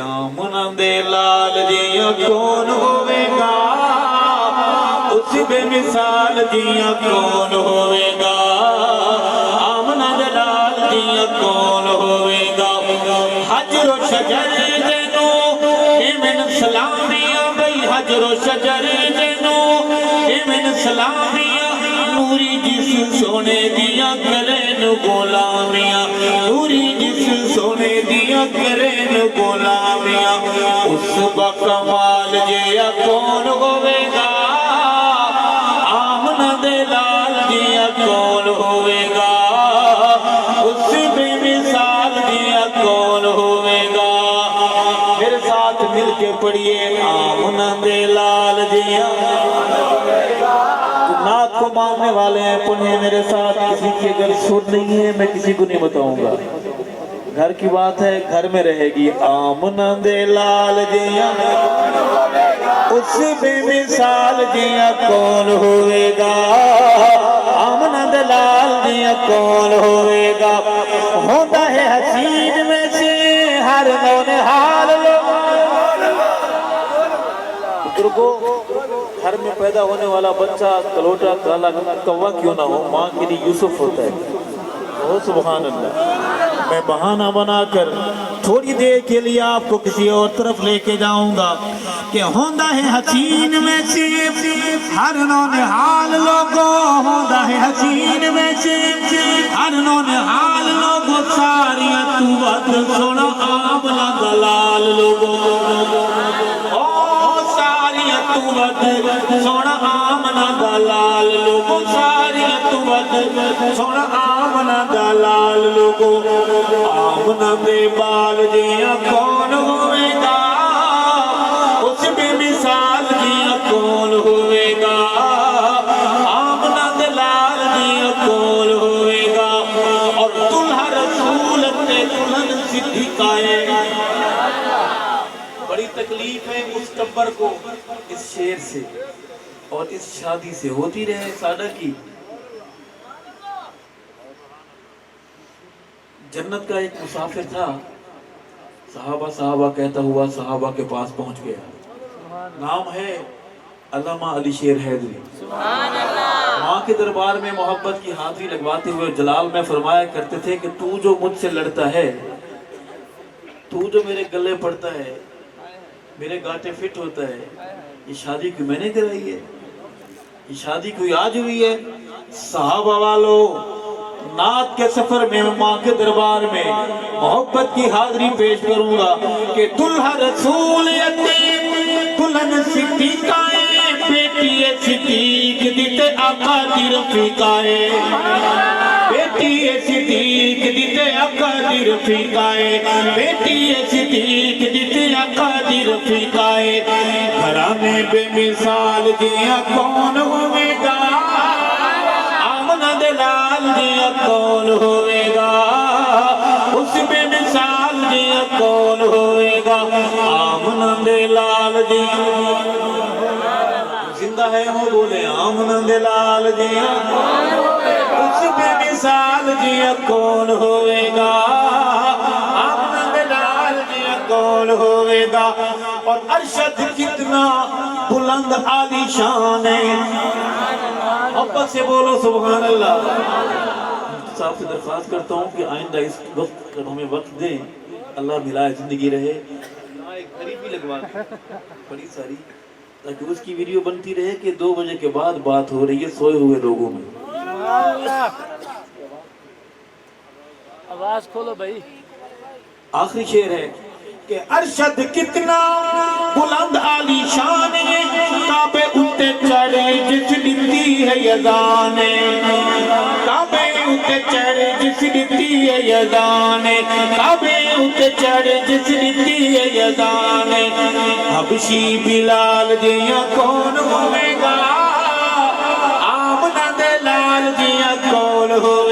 آمنا دے لال جیاں کون ہوئے گا، اس بے مثال جیاں کون ہوئے گا، آمنا دے لال جیاں کون ہوئے گا، حجر و شجر جنو ایمن سلامیاں بھئی، حجر و شجر جنو ایمن سلامیاں، نوری جس سونے دیا کرین غلامیاں، نوری جس سونے دیا کرین غلامیاں، اس با کمال جیا کون ہوئے گا، آمنا دے لال جیا کون ہوئے گا، اس بے مثال جیا کون ہوئے گا۔ میرے ساتھ مل کے پڑھئے آمنا دے لال جیا، نعت کو ماننے والے ہیں پڑھیں میرے ساتھ، کسی کی اگر سن نہیں ہے میں کسی کو نہیں بتاؤں گا، گھر کی بات ہے گھر میں رہے گی۔ آمنا دے لال جیا اس بے مثال جیا کون ہوئے گا، آمنا دے لال جیا کون ہوئے گا، ہوتا ہے حسین میں سے ہر نونہال لوگ، بزرگوں گھر میں پیدا ہونے والا بچہ کلوٹا کالا کوا کیوں نہ ہو، ماں کے لیے یوسف ہوتا ہے۔ اوہ سبحان اللہ۔ میں بہانہ بنا کر تھوڑی دیر کے لیے آپ کو کسی اور طرف لے کے جاؤں گا کہ ہوندہ ہے حسین میں سے ہر نونہال لوگوں، ہوندہ ہے حسین میں سے ہر نونہال لوگوں، ساریاں تو بات سونا آمنا دلال لوگوں، سونا آمنا دلال لوگو، ساری توت سونا آمنا دلال لوگو، آمنا دے بال جیاں کون ہوئے گا، اس بے مثال جیاں کون ہوئے گا، آمنا دلال جیاں کون ہوئے گا، اور دلہا رسول اپنے دلہن صدیقائے۔ بڑی تکلیف ہے اس ٹبر کو اس شیر سے اور اس شادی سے، ہوتی رہے سادہ کی۔ جنت کا ایک مسافر تھا، صحابہ کہتا ہوا صحابہ کے پاس پہنچ گیا، نام ہے علامہ علی شیر حیدری۔ ماں کے دربار میں محبت کی حاضری لگواتے ہوئے جلال میں فرمایا کرتے تھے کہ تو جو مجھ سے لڑتا ہے، تو جو میرے گلے پڑتا ہے، میرے گاٹے فٹ ہوتا ہے، یہ شادی کوئی میں نے کرائی ہے، یہ شادی کوئی آج ہوئی ہے۔ صحابہ والو نعت کے سفر میں ماں کے دربار میں محبت کی حاضری پیش کروں گا کہ دلہا رسول یتیم دلہن صدیقائے، بیٹی صدیق دیتے آقا دی رفیقائے، بیٹی صدیق دیتے آقا دی رفیقائے، بیٹی صدیق دیتے آقا دی رفیقائے، گھرانے بے مثال جیاں کون ہوئے گا، آمنا دے لال جیاں کون ہوئے گا، اس بے مثال جیاں کون ہوئے گا، آمنا دے لال جیاں زندہ ہے وہ بولے، آمنا دے لال جیاں اس بے مثال جیاں کون ہوئے گا، آمنا دے لال جیاں کون ہوئے گا، اور ارشد کتنا بلند عالی شان ہے، محبت سے بولو سبحان اللہ۔ صاحب سے درخواست کرتا ہوں کہ آئندہ اس وقت ہمیں وقت دیں، اللہ ملائے زندگی رہے، یہاں ایک گھڑی بھی لگوا دیں بڑی ساری، تاکہ اس کی ویڈیو بنتی رہے کہ 2 بجے کے بعد بات ہو رہی ہے سوئے ہوئے لوگوں میں۔ آواز کھولو بھائی۔ آخری شعر ہے کہ ارشد کتنا بلند عالی شان ہے، کعبے اتے چڑھے جس دیتی ہے یزان، کعبے اتے چڑھے جس دیتی ہے یزان، کعبے اتے چڑھے جس دیتی ہے یزان، حبشی بلال جیاں کون ہوئے گا، آمنا دے لال جیاں کون ہوئے